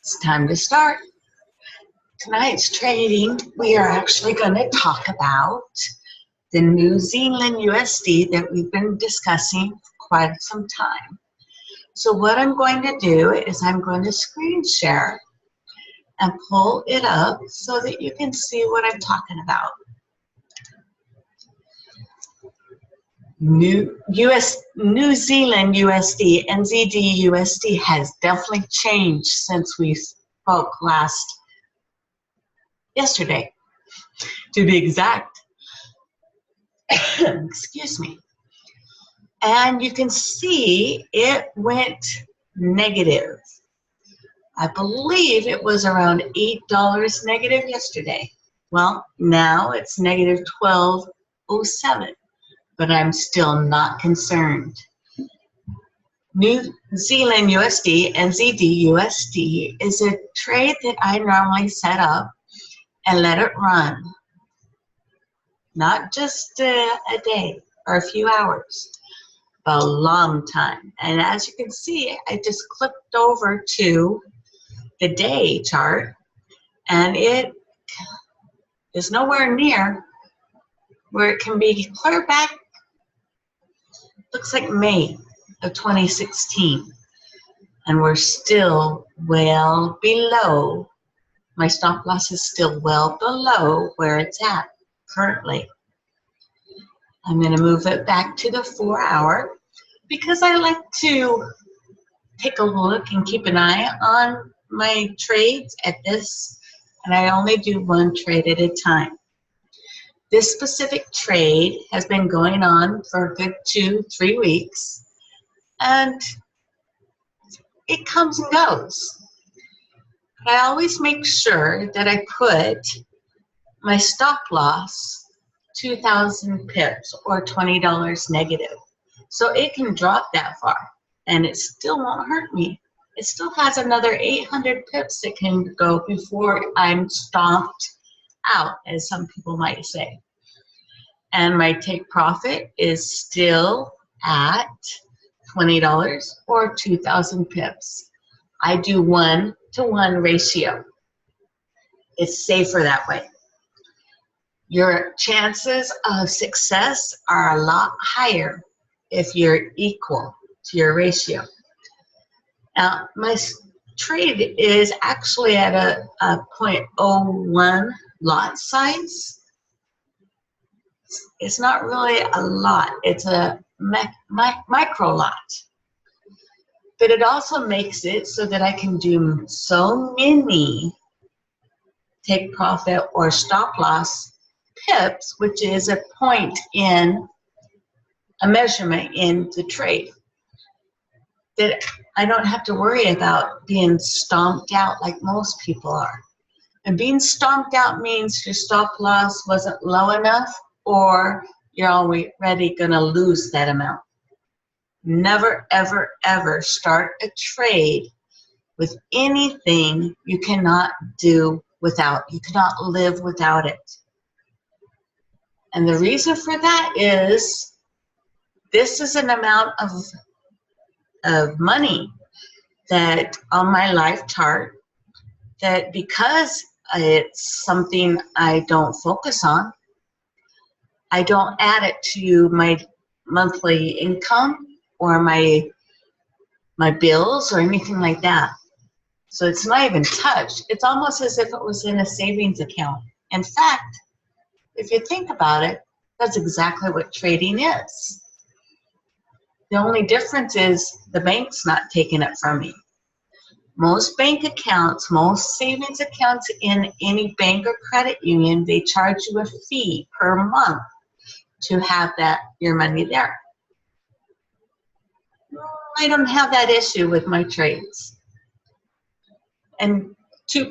It's time to start. Tonight's trading, we are actually going to talk about the New Zealand USD that we've been discussing for quite some time. So what I'm going to do is I'm going to screen share and pull it up so that you can see what I'm talking about. New Zealand USD, NZDUSD has definitely changed since we spoke yesterday, to be exact. Excuse me. And you can see it went negative. I believe it was around $8 negative yesterday. Well, now it's negative 12.07. But I'm still not concerned. New Zealand USD, NZDUSD, is a trade that I normally set up and let it run. Not just a day or a few hours, but a long time. And as you can see, I just clicked over to the day chart, and it is nowhere near where it can be clear back. Looks like May of 2016, and we're still well below. My stop loss is still well below where it's at currently. I'm going to move it back to the 4-hour because I like to take a look and keep an eye on my trades at this, and I only do one trade at a time. This specific trade has been going on for a good 2-3 weeks, and it comes and goes. But I always make sure that I put my stop loss 2,000 pips or $20 negative, so it can drop that far, and it still won't hurt me. It still has another 800 pips that can go before I'm stomped out, as some people might say. And my take profit is still at $20 or 2,000 pips. I do 1-to-1 ratio. It's safer that way. Your chances of success are a lot higher if you're equal to your ratio. Now, my trade is actually at a 0.01 lot size. It's not really a lot. It's a micro lot. But it also makes it so that I can do so many take profit or stop loss pips, which is a point in a measurement in the trade, that I don't have to worry about being stomped out like most people are. And being stomped out means your stop loss wasn't low enough, or you're already going to lose that amount. Never, ever, ever start a trade with anything you cannot do without. You cannot live without it. And the reason for that is this is an amount of money that on my life chart, that because it's something I don't focus on, I don't add it to my monthly income or my bills or anything like that. So it's not even touched. It's almost as if it was in a savings account. In fact, if you think about it, that's exactly what trading is. The only difference is the bank's not taking it from me. Most bank accounts, most savings accounts in any bank or credit union, they charge you a fee per month to have your money there. I don't have that issue with my trades. And 2%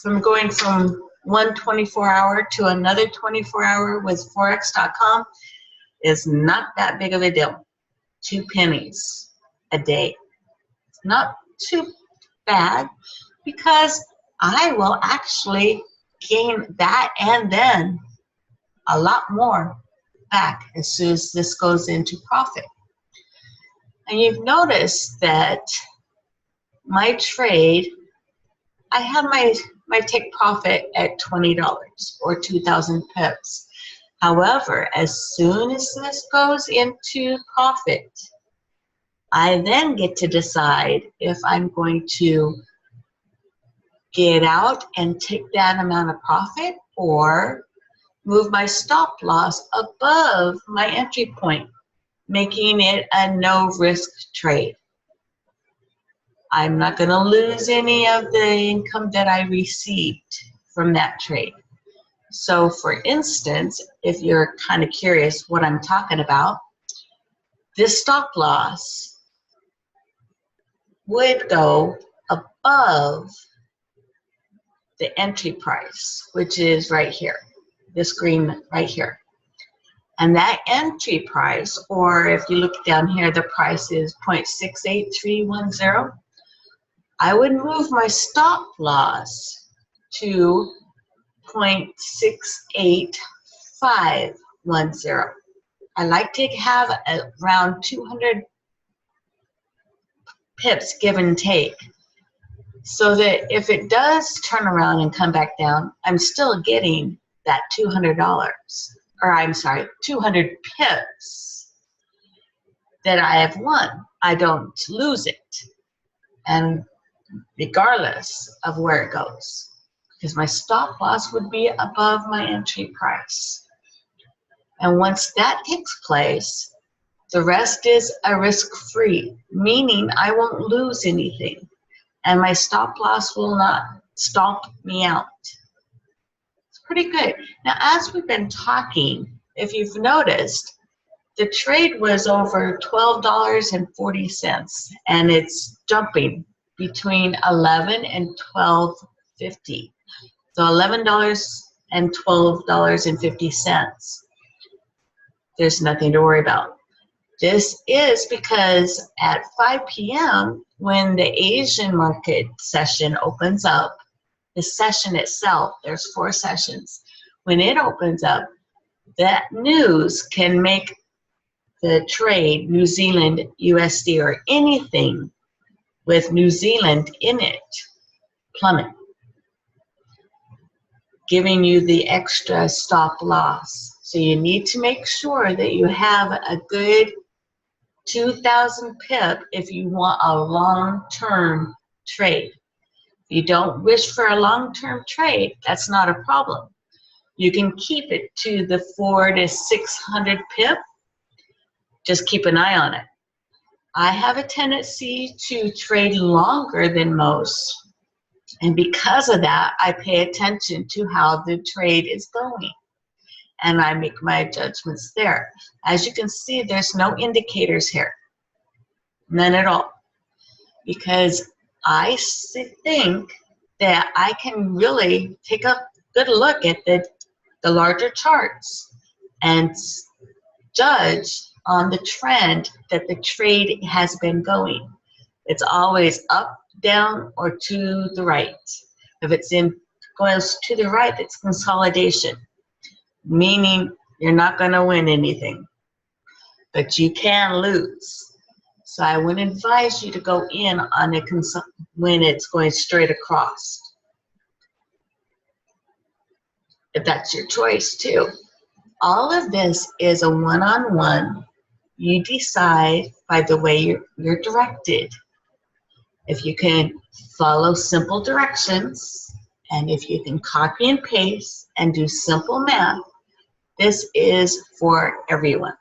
from going from one 24-hour to another 24-hour with Forex.com is not that big of a deal. 2 pennies a day. It's not too bad because I will actually gain that and then a lot more back as soon as this goes into profit. And you've noticed that my trade I have my take profit at $20 or 2,000 pips. However, as soon as this goes into profit, I then get to decide if I'm going to get out and take that amount of profit or move my stop loss above my entry point, making it a no-risk trade. I'm not going to lose any of the income that I received from that trade. So for instance, if you're kind of curious what I'm talking about, this stop loss would go above the entry price, which is right here, this green right here. And that entry price, or if you look down here, the price is 0.68310. I would move my stop loss to 0.68510. I like to have around 200 pips give and take, so that if it does turn around and come back down, I'm still getting that $200, or I'm sorry, 200 pips that I have won. I don't lose it, and regardless of where it goes, because my stop loss would be above my entry price. And once that takes place, the rest is a risk-free, meaning I won't lose anything, and my stop loss will not stomp me out. It's pretty good. Now, as we've been talking, if you've noticed, the trade was over $12.40, and it's jumping between $11 and $12.50. So $11 and $12.50. There's nothing to worry about. This is because at 5 p.m., when the Asian market session opens up, the session itself, there's 4 sessions. When it opens up, that news can make the trade, New Zealand USD, or anything with New Zealand in it, plummet, giving you the extra stop loss. So you need to make sure that you have a good 2,000 pip if you want a long-term trade. If you don't wish for a long-term trade, that's not a problem. You can keep it to the 400 to 600 pip. Just keep an eye on it. I have a tendency to trade longer than most, and because of that, I pay attention to how the trade is going, and I make my judgments there. As you can see, there's no indicators here, none at all, because I think that I can really take a good look at the larger charts and judge on the trend that the trade has been going. It's always up, down, or to the right. If it's goes to the right, it's consolidation, meaning you're not going to win anything, but you can lose. So I would advise you to go in on a when it's going straight across, if that's your choice too. All of this is a one-on-one. You decide by the way you're directed. If you can follow simple directions, and if you can copy and paste and do simple math, this is for everyone.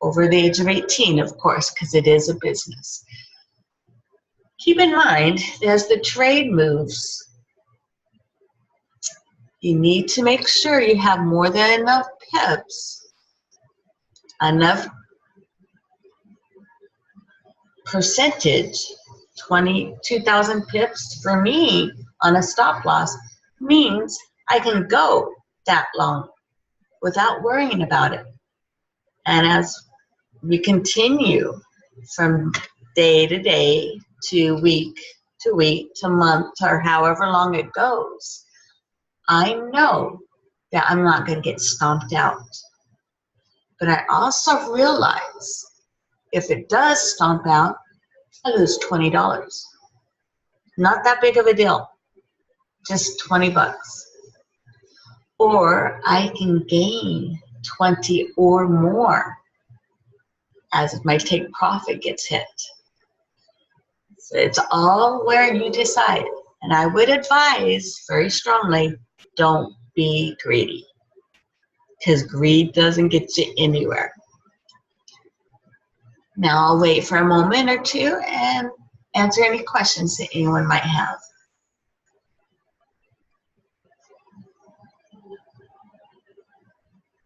Over the age of 18, of course, because it is a business. Keep in mind, as the trade moves, you need to make sure you have more than enough pips, enough percentage. 22,000 pips for me on a stop loss means I can go that long without worrying about it. And as we continue from day to day to week to month, or however long it goes, I know that I'm not going to get stomped out. But I also realize if it does stomp out, I lose $20. Not that big of a deal. just 20 bucks. Or I can gain 20 or more as my take profit gets hit. So it's all where you decide. And I would advise very strongly, don't be greedy, because greed doesn't get you anywhere. Now I'll wait for a moment or two and answer any questions that anyone might have.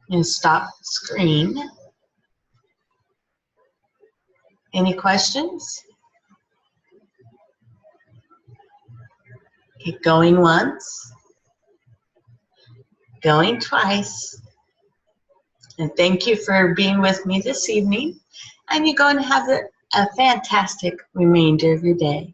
And stop screen. Any questions? Okay, going once, going twice. And thank you for being with me this evening. And you're going to have a fantastic remainder of your day.